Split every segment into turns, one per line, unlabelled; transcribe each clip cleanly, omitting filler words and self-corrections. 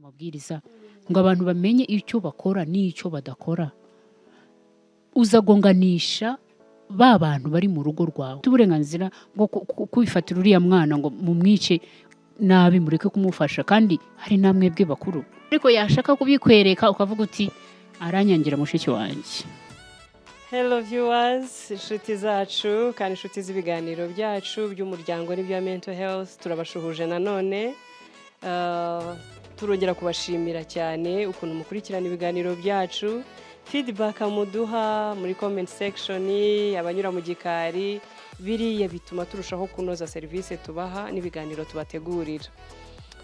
mabwiriza ngo abantu bamenye icyo bakora n'icyo badakora, uzagonganisha ba bantu bari mu rugo rwawe. Uburenganzira bwo kwifatira uriya mwana ngo mumwice nabi mureke kumufasha, kandi hari namwebwe bakuru. Ariko yashaka kubikwereka ukavuga uti aranyangira mushiki wanjye.
Hello viewers, inshuti zacu kandi inshuti z'ibiganiro byacu by'umuryango n'ibya mental health, turabashuhuje nanone. Turongera kubashimira cyane ukuntu mukurikirana ibiganiro byacu, feedback muduha muri comment section, abanyura mu gikari, biriya bituma turushaho kunoza service tubaha n'ibiganiro tubategurira.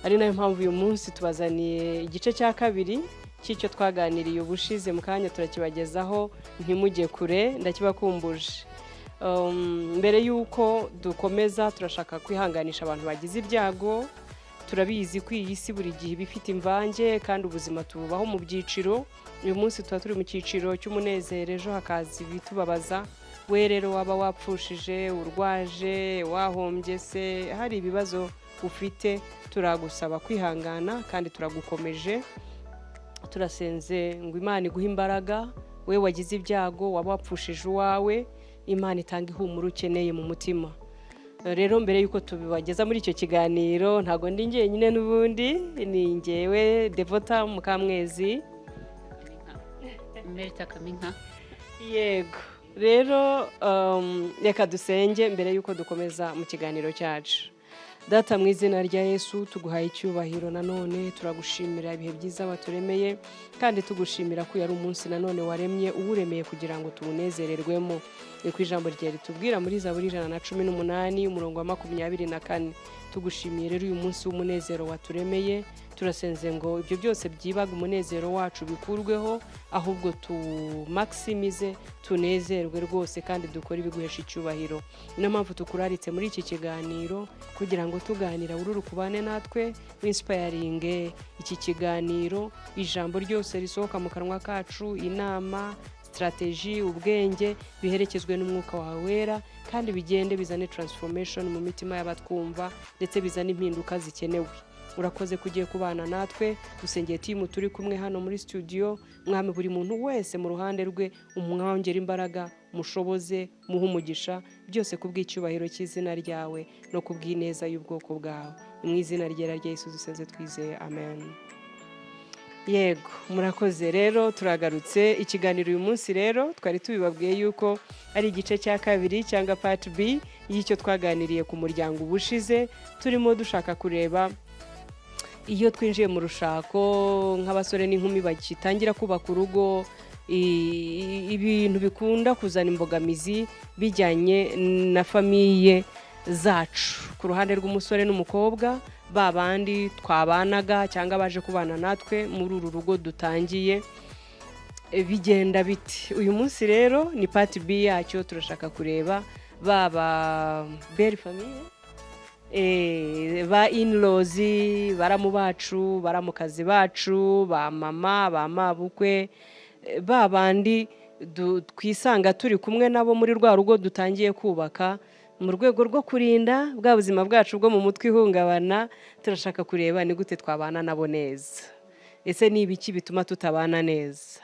Ari nayo mpamvu uyu munsi tubazaniye igice cya kabiri cy'icyo twaganiriye ubushize, mu kanya turakibagezaho, ntimujye kure, ndakibakumbuje. Mbere y'uko dukomeza, turashaka kwihanganisha abantu bagize ibyago. Turabizi ko iyi si buri gihe bifite imvange kandi ubuzima tububaho mu byiciro. Uyu munsi tuba turi mu cyiciro cy'umunezero, ejo hakaza ibitubabaza. We rero waba wapfushije, urwaje, wahombye se, hari ibibazo ufite, turagusaba kwihangana kandi turagukomeje. Turasenze ngo Imana iguhe imbaraga. We wagize ibyago, waba wapfushije uwawe, Imana itanga ihumure ukeneye mu mutima. Rero mbere yuko tubibageza muri icyo kiganiro, ntago ndi njyenyine n'ubundi, ni njyewe Devota Mukamwezi.
Merita Kaminka.
Yego. Rero reka dusenge mbere yuko dukomeza mu kiganiro cyacu. Data, mu izina rya Yesu tuguhaye icyubahiro, nanone turagushimira ibihe byiza waturemeye, kandi tugushimira ko yari umunsi nanone waremye uwuremeye kugira ngo tuwunezererwemo. Ni ku ijambo rye ritubwira muri Zaburi 118 umurongo wa 24. Tugushimiye rero uyu munsi w'umunezero waturemeye. Turasenze ngo ibyo byose byibaga umunezero wacu bikurweho, ahubwo tu maximize, tunezerwe rwose kandi dukora ibiguhesha icyubahiro. Niyo mpamvu tukuraritse muri iki kiganiro kugira ngo tuganira ururu kubane natwe, inspiring iki kiganiro, ijambo ryose risohoka mu kanwa kacu, inama, strategy, ubwenge, biherekezwe n'umwuka wawe wera, kandi bigende bizane transformation mu mitima y'abatwumva, ndetse bizane impinduka zikenewe. Urakoze kugiye kubana natwe. Dusengeye timu turi kumwe hano muri studio. Mwami, buri muntu wese mu ruhande rwe umwongera imbaraga, mushoboze, muhe umugisha, byose kubw'icyubahiro cy'izina ryawe no kubw'ineza y'ubwoko bwawe. Mu izina ryera rya Yesu dusenze twizeye, amen. Yego, murakoze. Rero turagarutse ikiganiro uyu munsi. Rero twari tubibabwiye yuko ari igice cya kabiri cyangwa part B y'icyo twaganiriye ku muryango ubushize. Turimo dushaka kureba iyo twinjiye mu rushako nk'abasore n'inkumi bagitangira kubaka urugo, ibintu bikunda kuzana imbogamizi bijyanye na famiye zacu. Ku ruhande rw'umusore n'umukobwa, babandi twabanaga cyangwa baje kubana natwe muri uru rugo dutangiye, bigenda biti. Uyu munsi rero ni part B yacyo. Turashaka kureba baba belle famille, ba in-laws, baramu bacu, baramukazi bacu, ba mama, ba mabukwe, babandi twisanga turi kumwe nabo muri rwa rugo dutangiye kubaka, mu rwego rwo kurinda bwa buzima bwacu bwo mu mutwe ihungabana. Turashaka kureba ni gute twabana nabo neza. Ese ni ibiki bituma tutabana neza?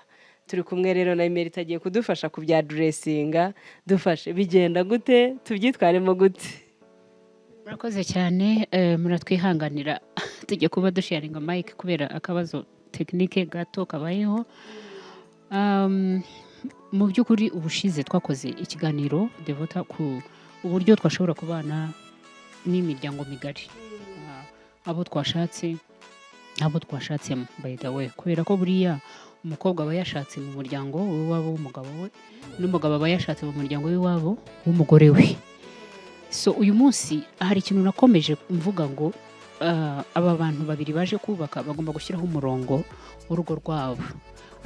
Turi kumwe rero na Emerita agiye kudufasha kubya dressinga. Dufashe, bigenda gute, tubyitwaremo gute?
Murakoze cyane. Muratwihanganira tujye kuba dusharinga mic kubera akabazo technique gato kabayeho. Mu by'ukuri ubushize twakoze ikiganiro Devota ku uburyo twashobora kubana n'imiryango migari, abo twashatse, abo twashatsemo, by the way, kubera ko buriya umukobwa aba yashatse mu muryango w'iwabo w'umugabo we, n'umugabo aba yashatse mu muryango w'iwabo w'umugore we. So uyu munsi hari ikintu nakomeje mvuga ngo aba bantu babiri baje kubaka bagomba gushyiraho umurongo w'urugo rwabo.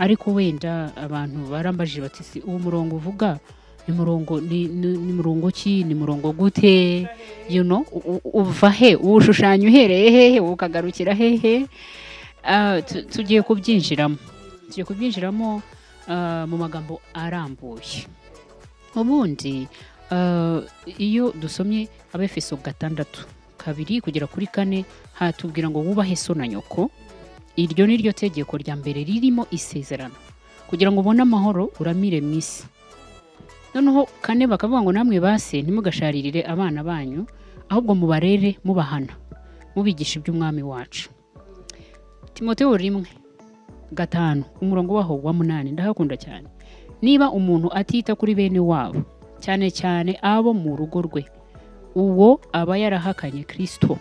Ariko wenda abantu barambaje bati uwo murongo uvuga ni murongo ki, ni murongo gute, you know, uva he, uwushushanya uhereye hehe, ukagarukira hehe? Tugiye kubyinjiramo mu magambo arambuye. Ubundi iyo dusomye Abefeso 6:2 kugera kuri 4 hatubwira ngo wubahe so na nyoko, iryo ni ryo tegeko rya mbere ririmo isezerano kugira ngo ubone amahoro uramire mu isi. Noneho 4 bakavuga ngo namwe base ntimugasharirire abana banyu ahubwo mubarere mubahana mubigisha iby'umwami wacu. Timoteyo 1:5 umurongo waho wa 8 ndahakunda cyane. Niba umuntu atita kuri bene wabo cyane cyane abo mu rugo rwe, uwo aba yarahakanye Kristo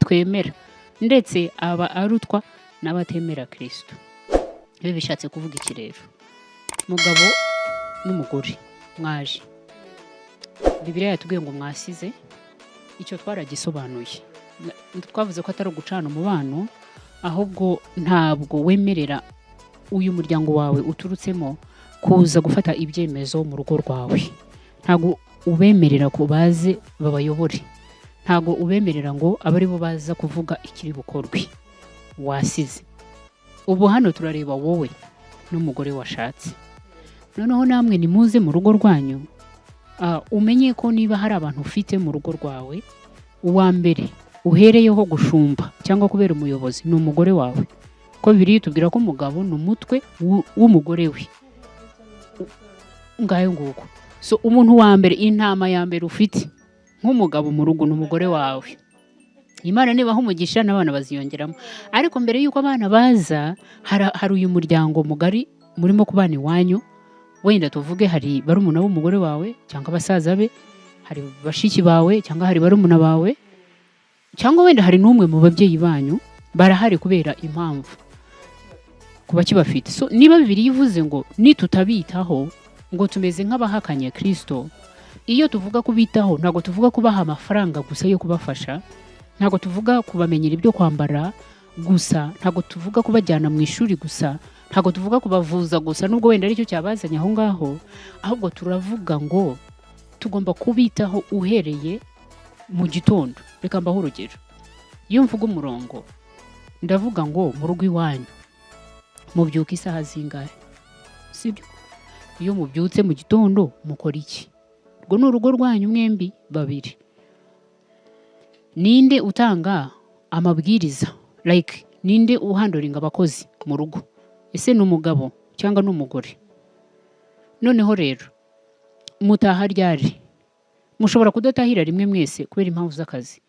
twemera, ndetse aba arutwa n'abatemera Kristo. Ibi bishatse kuvuga iki rero? Mugabo n'umugore mwaje, Bibiliya yatubwiye ngo mwasize, icyo twaragisobanuye. Twavuze ko atari ugucana umubano, ahubwo ntabwo wemerera uyu muryango wawe uturutsemo kuza gufata ibyemezo mu rugo rwawe. Ntabwo ubemerera ko baze babayobore, ntabwo ubemerera ngo abe ari bo baza kuvuga ikiri bukorwe. Wasize. Ubu hano turareba wowe n'umugore washatse. Noneho namwe nimuze mu rugo rwanyu, umenye ko niba hari abantu ufite mu rugo rwawe, uwa mbere uhereyeho gushumba cyangwa kubera umuyobozi ni umugore wawe. Ko Bibiliya itubwira ko umugabo ni umutwe w'umugore we. Ngayo nguko. So umuntu wa mbere, intama ya mbere ufite nk'umugabo mu rugo ni umugore wawe. Imana nibaho umugisha n'abana baziyongeramo. Ariko mbere yuko abana baza, hari uyu muryango mugari murimo kubana iwanyu. Wenda tuvuge hari barumuna b'umugore wawe cyangwa abasaza be, hari bashiki bawe cyangwa hari barumuna bawe, cyangwa wenda hari n'umwe mu babyeyi banyu barahari kubera impamvu kuba kibafite. So niba Bibiliya ivuze ngo nitutabitaho ngo tumeze nk'abahakanye Kristo, iyo tuvuga kubitaho ntabwo tuvuga kubaha amafaranga gusa yo kubafasha, ntabwo tuvuga kubamenyera ibyo kwambara gusa, ntabwo tuvuga kubajyana mu ishuri gusa, ntabwo tuvuga kubavuza gusa nubwo wenda aricyo cyabazanye aho ngaho, ahubwo turavuga ngo tugomba kubitaho uhereye mu gitondo. Reka mbaho urugero. Iyo mvuga umurongo ndavuga ngo mu rugo iwanyu mubyuka isaha zingahe? Sibyo? Iyo mubyutse mu gitondo mukora iki? Rwo ni urugo rwanyu mwembi babiri. Ninde utanga amabwiriza? Like ninde uhandoringa abakozi mu rugo? Ese ni umugabo cyangwa ni umugore? Noneho rero mutaha ryari? Mushobora kudatahira rimwe mwese kubera impamvu z'akazi,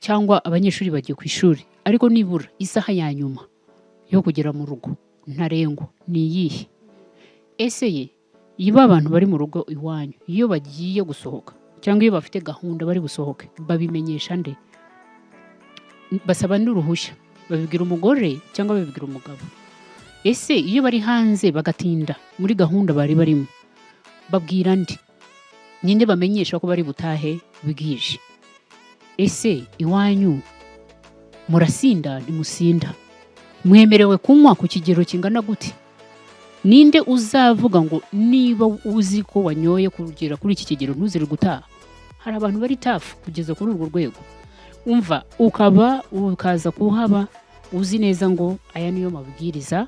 cyangwa abanyeshuri bagiye ku ishuri, ariko nibura isaha ya nyuma yo kugera mu rugo ntarengwa ni iyihe? Ese yiba abantu bari mu rugo iwanyu iyo bagiye gusohoka cyangwa iyo bafite gahunda bari busohoke babimenyesha nde? Basaba n'uruhushya? Babibwira umugore cyangwa babibwira umugabo? Ese iyo bari hanze bagatinda muri gahunda bari barimo babwira nde? Ninde bamenyesha ko bari butahe bwije? Ese iwanyu murasinda ntimusinda? Mwemerewe kunywa ku kigero kingana gute? Ninde uzavuga ngo niba uzi ko wanyoye kugera kuri iki kigero ntuzire gutaha? Hari abantu bari tafu kugeza kuri urwo rwego. Umva ukaza kuhaba uzi neza ngo aya niyo mabwiriza,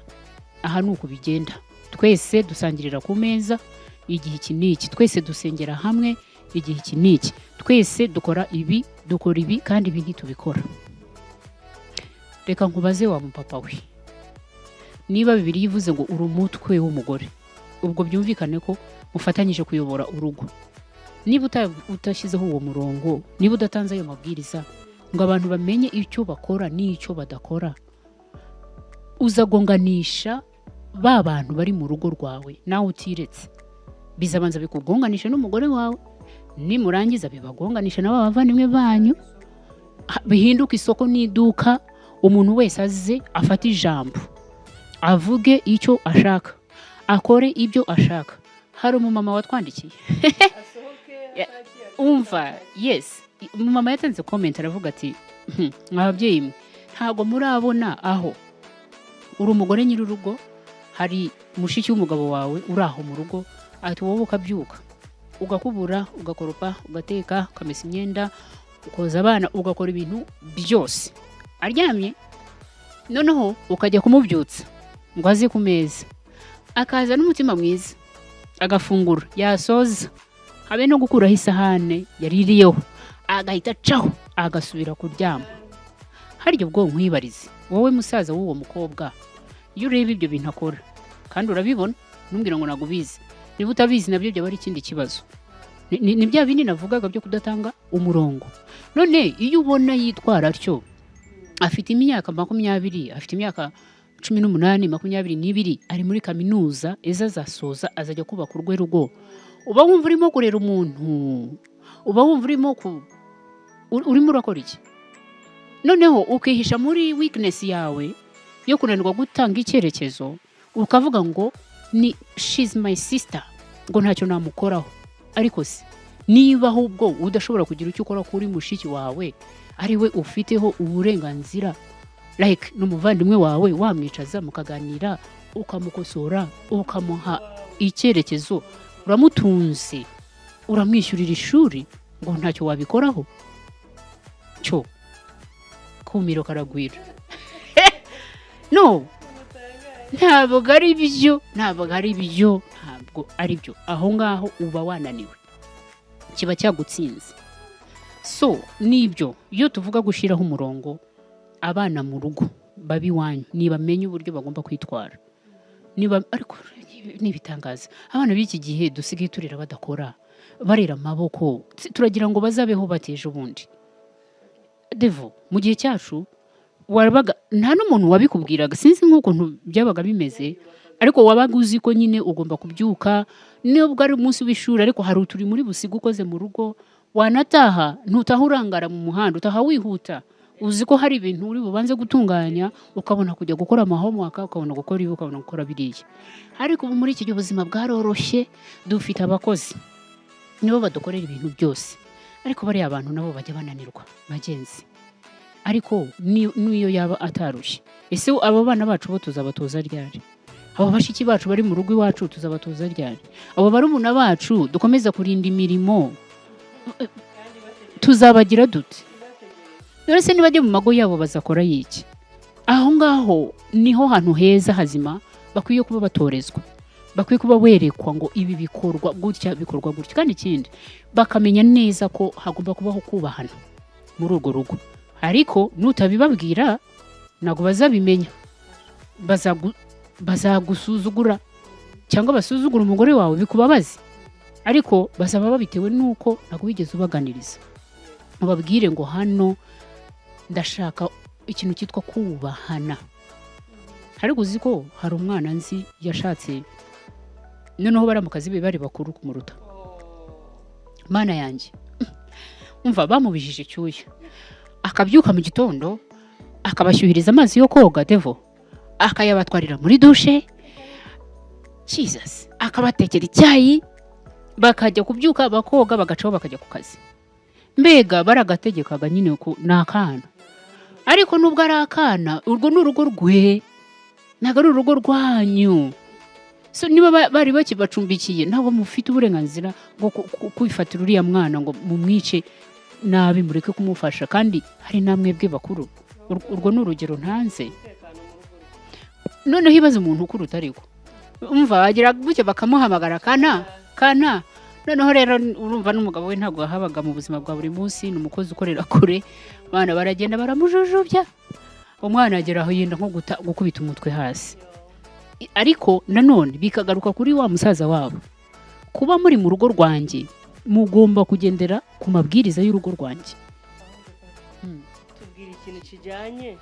aha nuko bigenda. Twese dusangirira ku meza igihe iki n'iki, twese dusengera hamwe igihe iki n'iki, twese dukora ibi kandi ibi ntitubikora. Reka nkubaze wa mupapa we, niba Bibiliya ivuze ngo uri umutwe w'umugore, ubwo byumvikane ko mufatanyije kuyobora urugo. Niba utashyizeho uwo murongo, niba udatanze ayo mabwiriza ngo abantu bamenye icyo bakora n'icyo badakora, uzagonganisha ba bantu bari mu rugo rwawe nawe utiretse. Bizabanza bikugonganisha n'umugore wawe, nimurangiza bibagonganisha na bavandimwe banyu, bihinduka isoko n'iduka. Umuntu wese aze afata ijambo, avuge icyo ashaka, akore ibyo ashaka. Hari umumama watwandikiye umva, yes, umumama yatanze comment aravuga ati mwababyeyi mwe ntago murabona aho uri umugore nyir'urugo, hari mushiki w'umugabo wawe uri aho mu rugo, ati wowe ukabyuka ugakubura, ugakoropa, ugateka, ukamesa imyenda, ukoza abana, ugakora ibintu byose aryamye. Noneho ukajya kumubyutsa ngo aze ku meza, akaza n'umutima mwiza, agafungura, yasoza habe no gukuraho isahane yaririyeho, agahita acaho agasubira kuryama. Haryo bwo nkwibarize, wowe musaza w'uwo mukobwa iyo ureba ibyo bintu akora kandi urabibona ntumbwira ngo ntabwo ubizi, niba utabizi nabyo byaba ari ikindi kibazo. Ni bya bindi navugaga byo kudatanga umurongo. None iyo ubona yitwara atyo, afite imyaka 20, afite imyaka 18, 22, ari muri kaminuza, ejo azasoza azajya kubaka urwe rugo, uba wumva urimo kurera umuntu, uba wumva urimo urakora iki? Noneho ukihisha muri weakness yawe yo kunanirwa gutanga icyerekezo, ukavuga ngo ni she's my sister, ngo ntacyo namukoraho. Ariko se niba ahubwo udashobora kugira icyo ukora kuri mushiki wawe, ari we ufiteho uburenganzira, like n'umuvandimwe wawe, wamwicaza mukaganira, ukamukosora, ukamuha icyerekezo, uramutunze, uramwishyurira ishuri, ngo ntacyo wabikoraho? Cyo kumiro karagwira. No, ntabwo ari byo, ntabwo ari byo, ntabwo ari byo. Aho ngaho uba wananiwe, kiba cyagutsinze. So nibyo iyo tuvuga gushiraho umurongo, abana mu rugo babi wanyu nibamenye uburyo bagomba kwitwara. Niba ariko nibitangaza abana b'iki gihe dusigaye turira badakora, barera amaboko, turagira ngo bazabeho bateje ubundi. Devo mu gihe cyacu warabaga nta n'umuntu wabikubwiraga, sinzi nk'ukuntu byabaga bimeze, ariko wabaga uzi ko nyine ugomba kubyuka nubwo ari umunsi w'ishuri, ariko hari uturi muri busiga ukoze mu rugo, wanataha ntutaha urangara mu muhanda, utaha wihuta, uzi ko hari ibintu uri bubanze gutunganya, ukabona kujya gukora homework, ukabona gukora ibi, ukabona gukora biriya. Ariko ubu muri iki gihe ubuzima bwaroroshye, dufite abakozi nibo badukorera ibintu byose, ariko bari abantu nabo bajya bananirwa bagenzi. Ariko niyo yaba atarushye, ese abo bana bacu bo tuzabatoza ryari? Abo bashiki bacu bari mu rugo iwacu tuzabatoza ryari? Abo barumuna bacu dukomeza kurinda imirimo tuzabagira dute? Dore se nibajye mu mago yabo bazakora yiki? Aho ngaho niho hantu heza hazima bakwiye kuba batorezwa, bakwiye kuba werekwa ngo ibi bikorwa gutya, bikorwa gutya. Kandi ikindi bakamenya neza ko hagomba kubaho kubahana muri urwo rugo. Ariko nutabibabwira ntabwo bazabimenya, bazagusuzugura cyangwa basuzugura umugore wawe bikubabaze, ariko bazaba babitewe nuko ntabwo wigeze ubaganiriza. Ubabwire ngo hano ndashaka ikintu cyitwa kubahana. Ariko uzi ko hari umwana nzi yashatse, noneho bari mu kazi be bari bakuru kumuruta. Mana yanjye umva bamubijije cyuya, akabyuka mu gitondo akabashyuhiriza amazi yo koga Devo, akayabatwarira muri dushe, Jesus, akabatekera icyayi, bakajya kubyuka bakoga bagacaho bakajya ku kazi. Mbega baragategekaga nyine ko nakana. Ariko nubwo ari akana, urwo n'urugo rwe, ntabwo ari urugo rwanyu. So niba bari bakibacumbikiye, ntabwo mufite uburenganzira bwo kwifatira uriya mwana ngo mumwice nabi, mureke kumufasha. Kandi hari namwebwe bakuru, urwo n'urugero ntanze. Noneho ibaze umuntu ukuruta ariko umva wagira gutya bakamuhamagara kana. Noneho rero urumva n'umugabo we ntabwo habaga mu buzima bwa buri munsi, n'umukozi ukorera kure, bana baragenda baramujujubya, umwana agera aho yenda nko gukubita umutwe hasi. Ariko nanone bikagaruka kuri wa musaza wabo, kuba muri mu rugo rwanjye mugomba kugendera ku mabwiriza y'urugo rwanjye.
Tubwira ikintu kijyanye,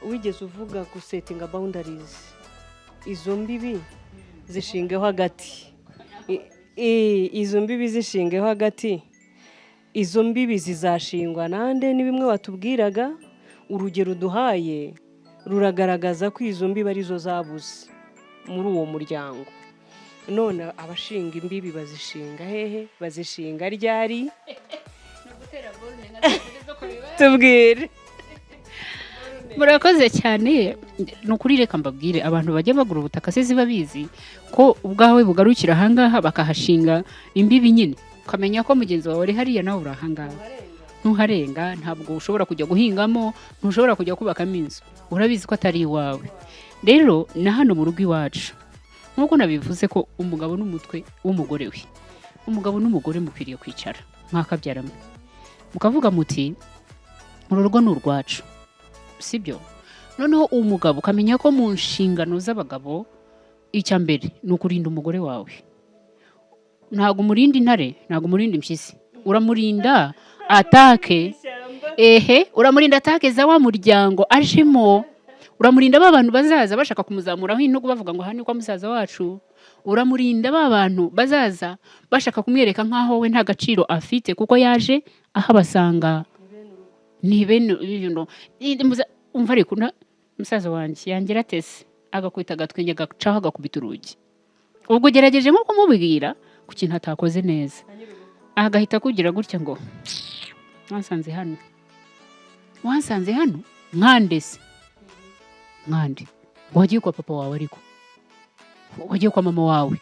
wigeze uvuga gusetinga boundaries, izo mbibi zishingeho hagati, izo mbibi zishingeho hagati, izo mbibi zizashingwa nande? Ni bimwe watubwiraga, urugero duhaye ruragaragaza ko izo mbibi arizo zabuze muri uwo muryango. None abashinga imbibi bazishinga hehe? Bazishinga ryari? Tubwire.
Murakoze cyane. Nukuri reka mbabwire, abantu bajya bagura ubutaka se ziba bizi ko ubwawe bugarukira ahangaha bakahashinga imbibi nyine, ukamenya ko mugenzi wawe ari hariya nawe uri ahangaha. Ntuharenga, ntabwo ushobora kujya guhingamo, ntushobora kujya kubakamo inzu, urabizi ko atari iwawe. Rero na hano mu rugo iwacu, nkuko nabivuze ko umugabo n'umutwe w'umugore we, umugabo n'umugore mukwiriye kwicara mwakabyaramo mukavuga muti uru rugo ni urwacu, sibyo? noneho umugabo ukamenya ko mu nshingano z'abagabo icya mbere ni ukurinda umugore wawe. Ntabwo umurinda intare, ntabwo umurinda impyisi, uramurinda atake. Uramurinda atake za wa muryango ajemo, uramurinda ba bantu bazaza bashaka kumuzamuraho intugu bavuga ngo aha ni kwa musaza wacu, uramurinda ba bantu bazaza bashaka kumwereka nk'aho we nta gaciro afite kuko yaje ahabasanga. Ni bene umva ariko musaza wanjye yangira atese agakwita agatwenge agacaho agakubita urugi, ubwo ugerageje nko kumubwira ku kintu atakoze neza, agahita kugira gutya ngo wansanze hano nkande se, nkande wagiye kwa papa wawe, ariko wagiye kwa mama wawe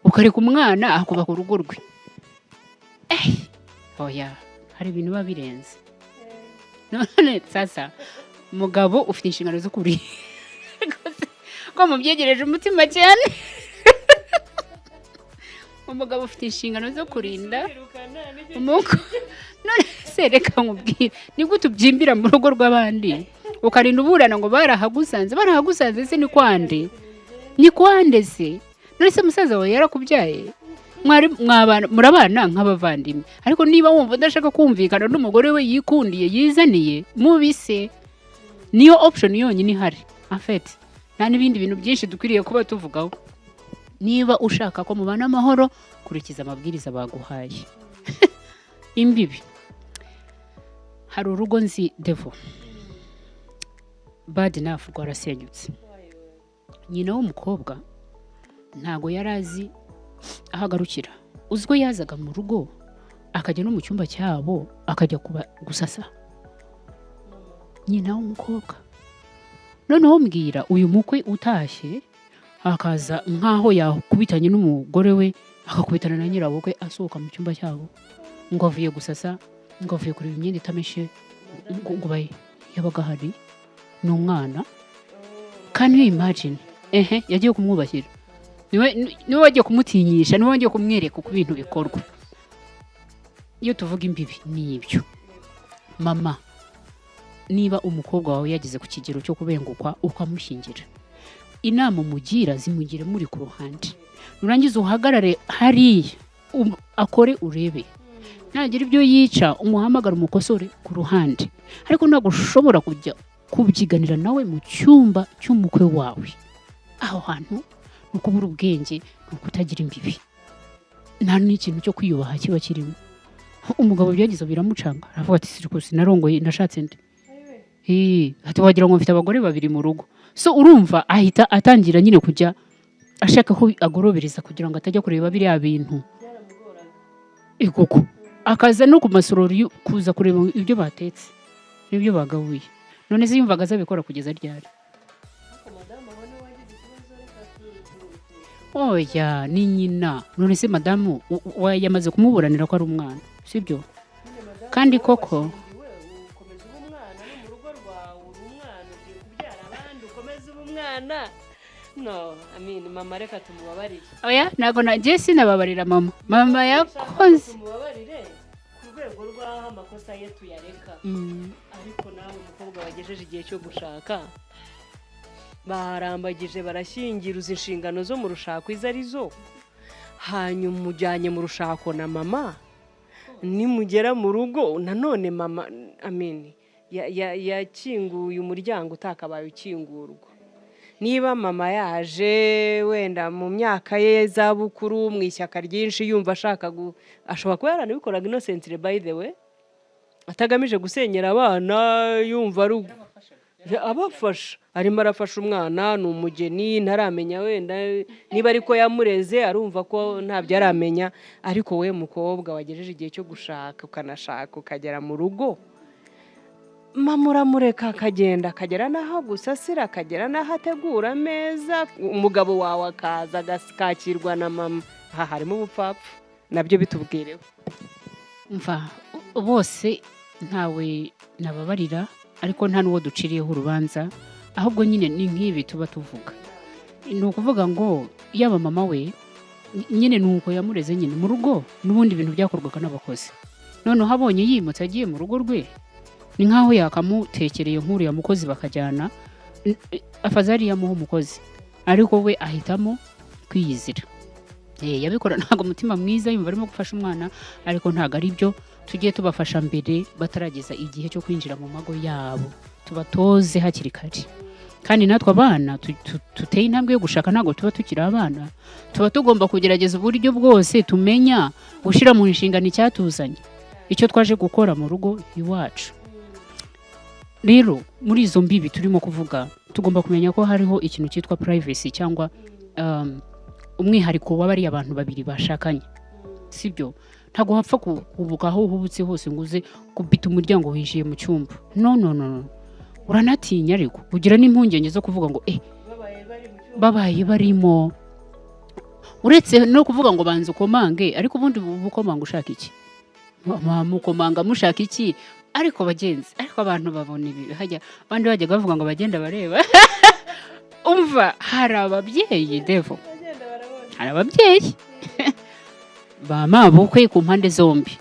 ukareka umwana akuba ku rugo rwe. Oya, hari ibintu biba birenze. None sasa umugabo ufite inshingano zo kuri ko mubyegereje umutima cyane. Umugabo ufite inshingano zo kurinda umuko. None se reka nkubwire, ni gute ubyimbira mu rugo rw'abandi ukarinda uburana ngo barahagusanze se ni kwande se? None se musaza wawe yarakubyaye, murabana nk'abavandimwe, ariko niba wumva udashaka kumvikana n'umugore we yikundiye yizaniye mubise, niyo option yonyine ihari afete. Nta n'ibindi bintu byinshi dukwiriye kuba tuvugaho. Niba ushaka ko mubana amahoro, kurikiza amabwiriza baguhaye. Imbibi, hari urugo nzi Devo bad enough rwarasenyutse. Nyina w'umukobwa ntago yarazi ahagarukira, uzwo yazaga mu rugo akajya no mu cyumba cyabo akajya gusasa nyina w'umukobwa. Noneho mbwira uyu mukwe utashye akaza nkaho yakubitanye n'umugore we, akakubitana na nyirabukwe asohoka mu cyumba cyabo ngo avuye gusasa, ngo avuye kureba imyenda itameshe, ngo baye yabaga hari n'umwana. Can you imagine? Yagiye kumwubakira, niwe wagiye kumutinyisha, niwe wagiye kumwereka uko ibintu bikorwa. Iyo tuvuga imbibi ni ibyo. Mama, niba umukobwa wawe yageze ku kigero cyo kubengukwa ukamushyingira, inama umugira zimugire muri ku ruhande, nurangiza uhagarare hariya akore urebe, nagira ibyo yica umuhamagara umukosore ku ruhande. Ariko ntabwo ushobora kujya kubyiganira nawe mu cyumba cy'umukwe wawe. Aho hantu ni ukubura ubwenge, ni ukutagira imbibi, nta n'ikintu cyo kwiyubaha kiba kirimo. Umugabo byagize biramucanga, aravuga ati sirikusi narongoye nashatse nde, ati wagira ngo mfite abagore babiri mu rugo. So urumva ahita atangira nyine kujya ashaka ko agorobereza kugira ngo atajya kureba biriya bintu. Koko akaza no ku masorori kuza kureba ibyo batetse n'ibyo bagabuye. None se yumvaga azabikora kugeza ryari? Oya, ni nyina. None se madamu yamaze kumuburanira ko ari umwana, sibyo? Kandi koko
no, mama reka tumubabarire.
Oya, nago na Jesse nababarira mama. Mama yakoze
tumubabarire ku rwego rw'aho amakosa ye tuyareka. Ariko nawe umukobwa wagejeje igihe cyo gushaka, barambagije barashyingiruza inshingano zo mu rushako izo arizo, hanyuma umujyanye mu rushako na mama. Nimugera mu rugo nanone mama yakinguye umuryango utakabaye ukingurwa. Niba mama yaje wenda mu myaka ye zabukuru mu ishyaka ryinshi yumva ashaka ashobora kuba yaranabikoraga innocently by the way, atagamije gusenyera abana, yumva ari abafasha, arimo arafasha umwana, ni umugeni, ntaramenya wenda niba ariko yamureze, arumva ko ntabyo aramenya. Ariko we mukobwa wagejeje igihe cyo gushaka, ukanashaka ukagera mu rugo, mama uramureka akagenda, akagera n'aho gusasira, akagera n'aho ategura ameza, umugabo wawe akaza agakakirwa na mama. Aha harimo ubupfapfa, nabyo bitubwireho.
Mva bose ntawe nababarira, ariko nta n'uwo duciriyeho urubanza, ahubwo nyine ni nk'ibi tuba tuvuga. Ni ukuvuga ngo yaba mama we nyine nuko yamureze nyine mu rugo, n'ubundi bintu byakorwaga n'abakozi. Noneho abonye yimutse agiye mu rugo rwe, ni nkaho yakamutekereye nk'uriya mukozi bakajyana afazari yamuha umukozi ariko we ahitamo kwiyizira. Yabikora ntabwo umutima mwiza yumva arimo gufasha umwana, ariko ntabwo ari byo. Tugiye tubafasha mbere batarageza igihe cyo kwinjira mu mago yabo, tubatoze hakiri kare. Kandi natwe abana tuteye intambwe yo gushaka, ntabwo tuba tukiri abana, tuba tugomba kugerageza uburyo bwose tumenya gushyira mu nshingano icyatuzanye, icyo twaje gukora mu rugo iwacu. Rero muri izo mbibi turimo kuvuga, tugomba kumenya ko hariho ikintu cyitwa privacy cyangwa umwihariko w'abari abantu babiri bashakanye, sibyo? Ntabwo wapfa kubuka aho uhubutse hose ngo uze kubita umuryango winjiye mu cyumba. No, uranatinya, ariko ugira n'impungenge zo kuvuga ngo babaye barimo, uretse no kuvuga ngo banze ukomange, ariko ubundi ukomanga ushaka iki? Mukomanga mushaka iki? Ariko bagenzi, ariko abantu babona ibi hajya abandi bajyaga bavuga ngo bagenda bareba umva, hari ababyeyi devo, hari ababyeyi bamabukwe ku mpande zombi,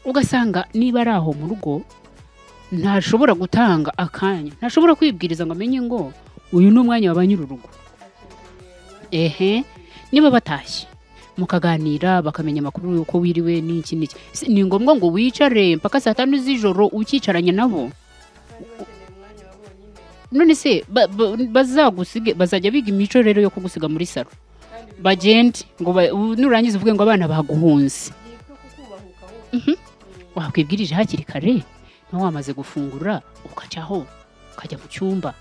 ugasanga niba ari aho mu rugo ntashobora gutanga akanya, ntashobora kwibwiriza ngo amenye ngo uyu ni umwanya wa ba nyir'urugo. Niba batashye mukaganira bakamenya amakuru y'uko wiriwe n'iki, ni ngombwa ngo wicare mpaka saa 5 z'ijoro ukicaranye nabo? None se bazagusige, bazajya biga imico rero yo kugusiga muri salo, bagende ngo nurangiza uvuge ngo abana baguhunze? Wakwibwirije hakiri kare, nawe wamaze gufungura ukacaho ukajya mu cyumba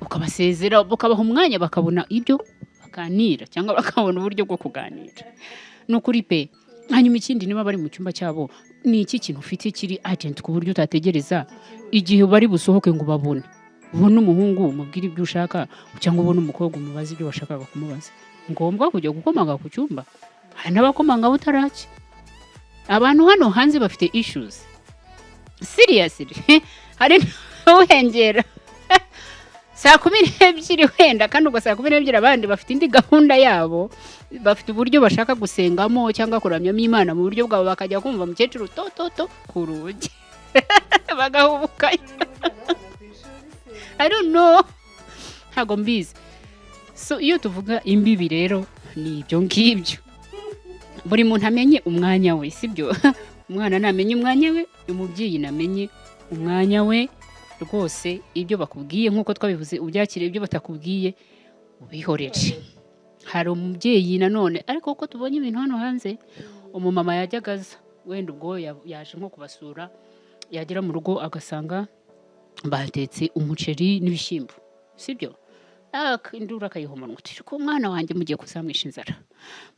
ukabasezera, ukabaha umwanya bakabona ibyo baganira cyangwa bakabona uburyo bwo kuganira. Nukuri pe. Hanyuma ikindi, niba bari mu cyumba cyabo, ni iki kintu ufite kiri agent ku buryo utategereza igihe bari busohoke ngo babone? Ubona umuhungu umubwira ibyo ushaka, cyangwa ubona umukobwa umubaza ibyo washakaga kumubaza. Ngombwa kujya gukomanga ku cyumba? Hari n'abakomanga butaraki. Abantu hano hanze bafite issues seriously. Hari n'uhengera saa 12 wenda, kandi ubwo saa 12 abandi bafite indi gahunda yabo, bafite uburyo bashaka gusengamo cyangwa kuramyamo Imana mu buryo bwabo, bakajya kumva mukecuru to ku rugi bagahubuka. I don't know, ntago mbizi. So iyo tuvuga imbibi rero ni ibyo ngibyo, buri muntu amenye umwanya we, sibyo? Umwana namenye umwanya we, umubyeyi namenye umwanya we. Rwose ibyo bakubwiye nk'uko twabivuze ubyakire, ibyo batakubwiye ubihorere. Hari umubyeyi nanone, ariko uko tubonye ibintu hano hanze, umumama yajyagaza wenda ubwo yaje nko kubasura, yagera mu rugo agasanga batetse umuceri n'ibishyimbo, sibyo? Indura akayihoma ngo ko umwana wanjye mugiye kuzamwisha inzara,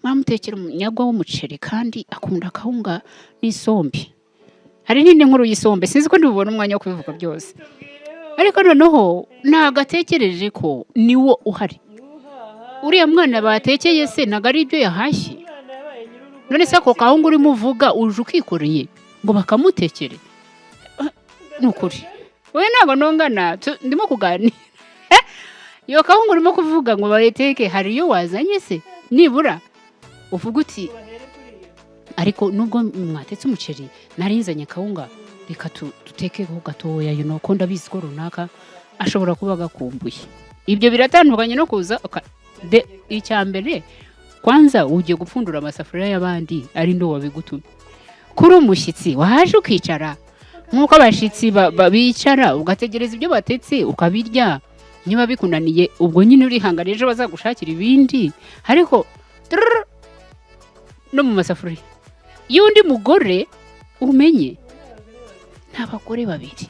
mwamutekera umunyagwa w'umuceri kandi akunda akawunga n'isombe. Hari n'indi nkuru y'isombe, sinzi ko ndibubona umwanya wo kubivuga byose, ariko noneho nagatekereje ko niwo uhari. Uriya mwana batekeye se ntago ari ibyo yahashye? None se ako kawunga urimo uvuga uje ukikoreye ngo bakamutekere? Nukuri we ntago nongana, ndimo kuganira. Iyo kawunga urimo kuvuga ngo bayiteke, hari iyo wazanye se? Nibura uvuga uti ariko nubwo mwatetse umuceri narinzanye kawunga, reka dutekeho gatoya, ko ndabizi ko runaka ashobora kuba gakumbuye. Ibyo biratandukanye no kuza icyambere kwanza ugiye gupfundura amasafuriya y'abandi ari ndo wabigutumye. Kuri umushyitsi waje ukicara nk'uko abashyitsi bicara, ugategereza ibyo batetse ukabirya. Niba bikunaniye ubwo nyine urihangana, ejo bazagushakira ibindi. Ariko no mu masafuriya y'undi mugore umenye n'abagore babiri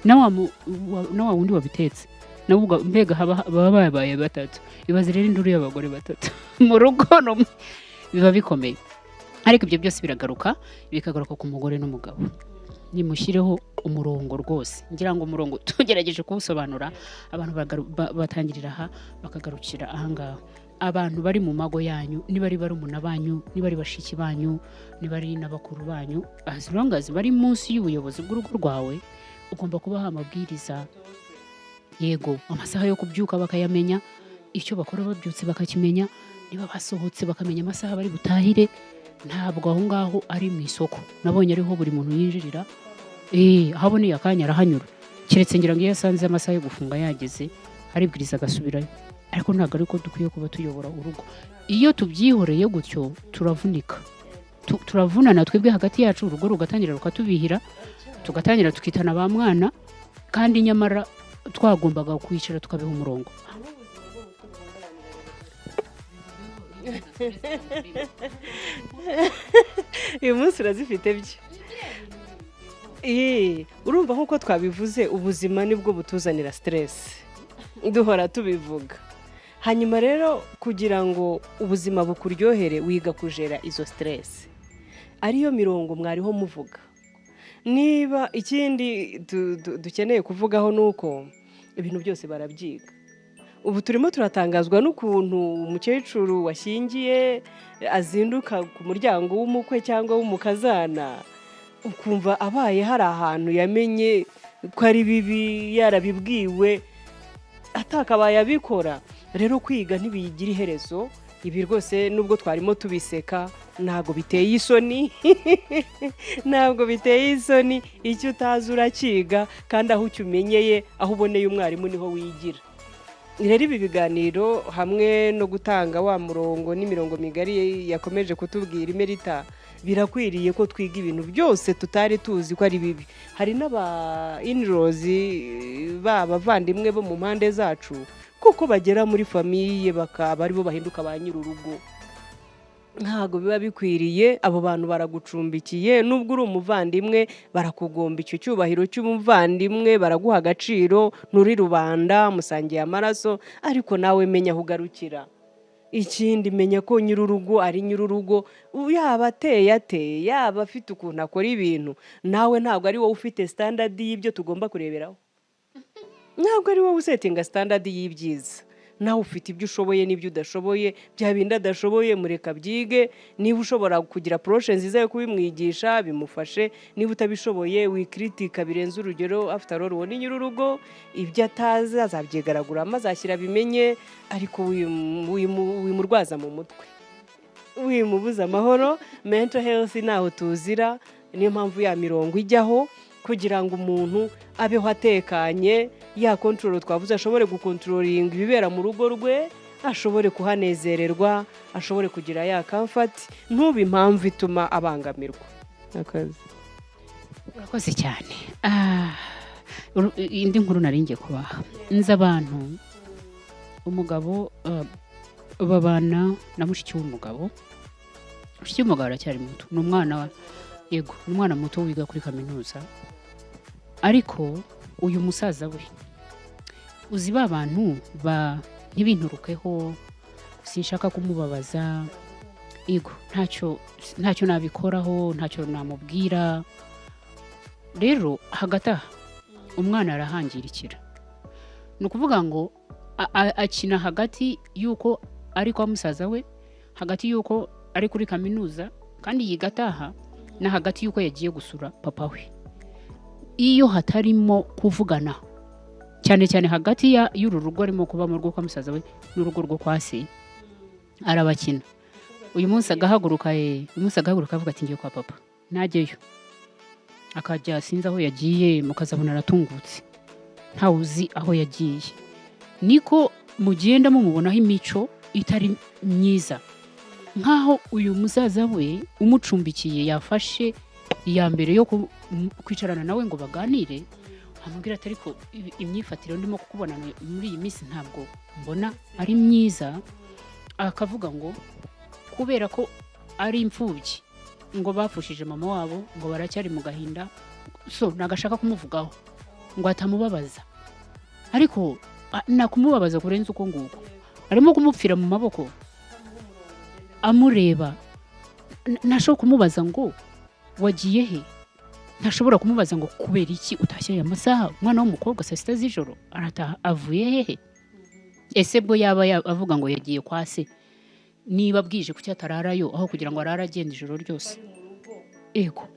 na wa wundi wabitetse, navuga mbega baba babaye batatu. Ibaze rero induru y'abagore batatu mu rugo, biba bikomeye. Ariko ibyo byose bikagaruka ku mugore n'umugabo. Nimushyireho umurongo rwose, ngira ngo umurongo tugerageje kuwusobanura, abantu batangirira aha bakagarukira ahangaha. Abantu bari mu mago yanyu, niba ari barumuna banyu, niba ari bashiki banyu, niba ari n'abakuru banyu, as long as bari munsi y'ubuyobozi bw'urugo rwawe, ugomba kubaha amabwiriza. Yego, amasaha yo kubyuka bakayamenya, icyo bakora babyutse bakakimenya, niba basohotse bakamenya amasaha bari butahire. Ntabwo aho ngaho ari mu isoko, nabonye ariho buri muntu yinjirira, ahaboneye akanya arahanyura. keretse ngira ngo iyo asanze amasaha yo gufunga yageze aribwiriza agasubirayo, ariko ntabwo ari ko dukwiye kuba tuyobora urugo. Iyo tubyihoreye gutyo turavunika, turavunana twebwe hagati yacu, urugo rugatangira rukatubihira, tugatangira tukitana ba mwana, kandi nyamara twagombaga kwicara tukabiha umurongo.
uyu munsi urazifite byo. Urumva nk'uko twabivuze, ubuzima nibwo butuzanira stress, duhora tubivuga. Hanyuma rero kugira ngo ubuzima bukuryohere wiga kujera izo stress, ariyo mirongo mwariho muvuga. Niba ikindi dukeneye kuvugaho nuko ibintu byose barabyiga. Ubu turimo turatangazwa n'ukuntu umukecuru washyingiye azinduka ku muryango w'umukwe cyangwa w'umukazana, ukumva abaye hari ahantu yamenye ko ari bibi, yarabibwiwe atakabaye abikora. Rero kwiga ntibigira iherezo. Ibi rwose nubwo twarimo tubiseka ntabwo biteye isoni ntabwo biteye isoni. Icyo utazi urakiga, kandi aho ucyumenyeye, aho uboneye umwarimu niho wigira. Rero ibi biganiro hamwe no gutanga wa murongo n'imirongo migari yakomeje kutubwira Imerita, birakwiriye ko twiga ibintu byose tutari tuzi ko ari bibi. Hari n'aba in-laws b'abavandimwe bo mu mpande zacu, kuko bagera muri famiye bakaba aribo bahinduka ba nyir'urugo. Ntabwo biba bikwiriye. Abo bantu baragucumbikiye, nubwo uri umuvandimwe barakugomba icyo cyubahiro cy'umuvandimwe, baraguha agaciro, nturi rubanda musangiye amaraso, ariko nawe menya aho ugarukira. Ikindi menya ko nyir'urugo ari nyir'urugo, yaba ateye yaba afite ukuntu akora ibintu, nawe ntabwo ari wowe ufite standard y'ibyo tugomba kureberaho. Ntabwo ari wowe usetinga standard y'ibyiza. Nawe ufite ibyo ushoboye n'ibyo udashoboye, bya bindi adashoboye mureka byige. Niba ushobora kugira approche nziza yo kubimwigisha, bimufashe. Niba utabishoboye wikritika birenze urugero, after all uwo ni nyir'urugo, ibyo atazi azabyigaragura maze ashyira bimenye, ariko wimurwaza mu mutwe, wimubuza amahoro. Mental health naho tuzira, niyo mpamvu ya mirongo ijyaho, kugira ngo umuntu abeho atekanye, ya control twavuze, ashobore gukontrolinga ibibera mu rugo rwe, ashobore kuhanezererwa, ashobore kugira ya comfort, ntube impamvu ituma abangamirwa.
Urakoze cyane. Indi nkuru naringiye kubaha. Nzi abantu, umugabo babana na mushiki w'umugabo. Mushiki w'umugabo aracyari muto, ni umwana muto wiga kuri kaminuza. Ariko uyu musaza we, uzi ba bantu ntibinturukeho, sinshaka kumubabaza, ntacyo nabikoraho, ntacyo namubwira. Rero hagati aha umwana arahangirikira. Ni ukuvuga ngo akina hagati y'uko ari kwa musaza we, hagati y'uko ari kuri kaminuza kandi yiga ataha, na hagati y'uko yagiye gusura papa we. Iyo hatarimo kuvugana cyane cyane hagati y'uru rugo arimo kuba mu rugo kwa musaza we n'urugo rwo kwa se, arabakina. Uyu munsi agahaguruka avuga ati ngiye kwa papa, najyeyo. Akajya sinzi aho yagiye, mukazabona aratungutse, ntawe uzi aho yagiye. Niko mugenda mumubonaho imico itari myiza, nkaho uyu musaza we umucumbikiye yafashe iya mbere yo kwicarana nawe ngo baganire, amubwira ati ariko imyifatire ndimo kukubona muri iyi minsi ntabwo mbona ari myiza. Akavuga ngo kubera ko ari imfubyi, ngo bapfushije mama wabo, ngo baracyari mu gahinda, so nagashaka kumuvugaho ngo atamubabaza. Ariko nakumubabaza kurenza uko nguko, arimo kumupfira mu maboko amureba. Ntashobora kumubaza ngo wagiye he, ntashobora kumubaza ngo kubera iki utashye aya masaha, umwana w'umukobwa saa sita z'ijoro arataha avuye hehe. Ese bwo yaba avuga ngo yagiye kwa se, niba bwije kuki atararayo aho kugira ngo arara agenda ijoro ryose. Ego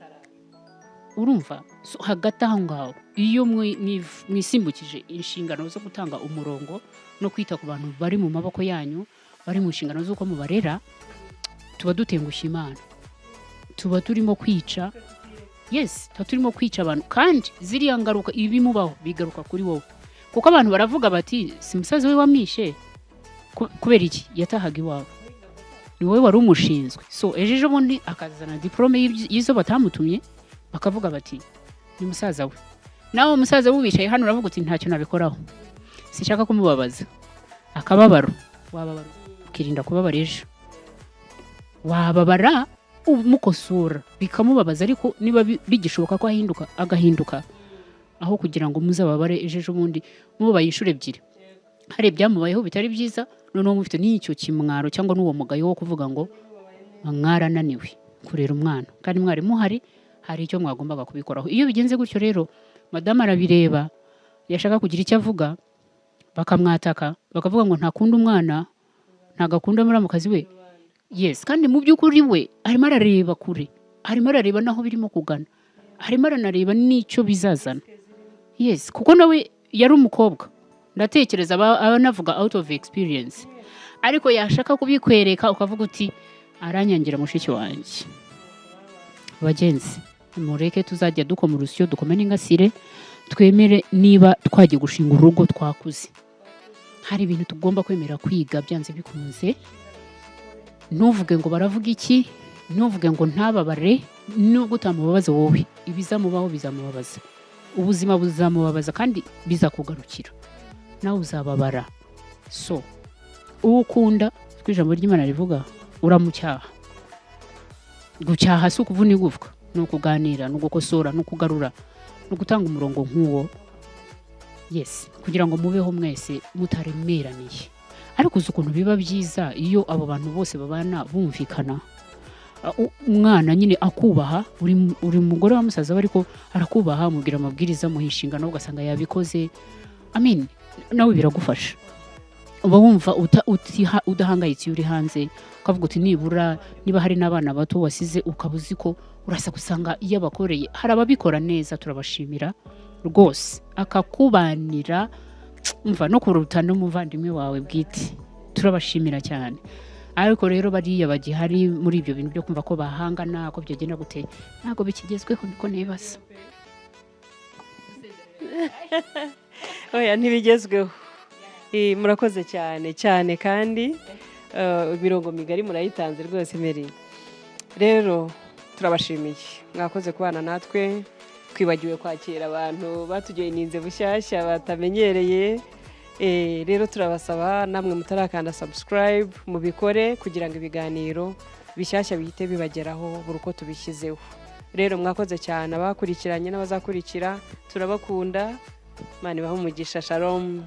urumva, hagati aho ngaho iyo mwisimbukije inshingano zo gutanga umurongo no kwita ku bantu bari mu maboko yanyu, bari mu nshingano z'uko mubarera, tuba dutengushye Imana, tuba turimo kwica yes tuba turimo kwica abantu kandi ziriya ngaruka ibimubaho bigaruka kuri wowe kuko abantu baravuga bati si musaza we wamwishe kubera iki yatahaga iwawe ni wowe wari umushinzwe so ejo bundi akazana diplome y'izo batamutumye bakavuga bati ni musaza we nawe umusaza wicaye hano uravuga uti ntacyo nabikoraho sinshaka kumubabaza akababaro wababara ukirinda kubabara ejo wababara umukosora bikamubabaza ariko niba bigishoboka ko agahinduka aho kugira ngo muzababare ejo bundi mubaye inshuro ebyiri hari ibyamubayeho bitari byiza noneho mufite n'icyo kimwaro cyangwa n'uwo mugayo wo kuvuga ngo mwarananiwe kurera umwana kandi mwari muhari hari icyo mwagombaga kubikoraho iyo bigenze gutyo rero madamu arabireba yashaka kugira icyo avuga bakamwataka bakavuga ngo ntakunda umwana ntagakunda muramukazi we yes kandi mu by'ukuri we arimo arareba kure arimo arareba naho birimo kugana arimo aranareba n'icyo bizazana yes kuko nawe yari umukobwa ndatekereza abanavuga out of experience ariko yashaka kubikwereka ukavuga uti aranyangira mushiki wanjye bagenzi mureke tuzajya dukoma urusyo dukome n'ingasire twemere niba twagiye gushinga urugo twakuze hari ibintu tugomba kwemera kwiga byanze bikunze ntuvuge ngo baravuga iki ntuvuge ngo ntababare nubwo utamubabaza wowe ibizamubaho bizamubabaza ubuzima buzamubabaza kandi bizakugarukira nawe uzababara so uwo ukunda ku ijambo ry'Imana rivuga uramucyaha gucyaha si ukuvuna igufwa ni ukuganira ni ugukosora ni ukugarura ni ugutanga umurongo nk'uwo yes kugira ngo mubeho mwese mutaremeraniye ariko uzi ukuntu biba byiza iyo abo bantu bose babana bumvikana umwana nyine akubaha uri umugore wa musaza we ariko arakubaha amubwira amabwiriza muha inshingano ugasanga yabikoze nawe biragufasha uba wumva udahangayitse uri hanze ukavuga uti nibura niba hari n'abana bato wasize ukaba uzi ko urasa gusanga iyo abakoreye hari ababikora neza turabashimira rwose akakubanira umva no kuruta n'umuvandimwe wawe bwite turabashimira cyane ariko rero bariya bagihari muri ibyo bintu byo kumva ko bahangana ko byagenda gute ntabwo bikigezweho niko nibaza
oya ntibigezweho murakoze cyane cyane kandi imirongo migari murayitanze rwose Mary rero turabashimiye mwakoze kubana natwe twibagiwe kwakira abantu batugeninze bushyashya batamenyereye rero turabasaba namwe mutarakanda subscribe mubikore kugira ngo ibiganiro bishyashya bihite bibageraho buri uko tubishyizeho rero mwakoze cyane abakurikiranye n'abazakurikira turabakunda Imana ibahe umugisha shalom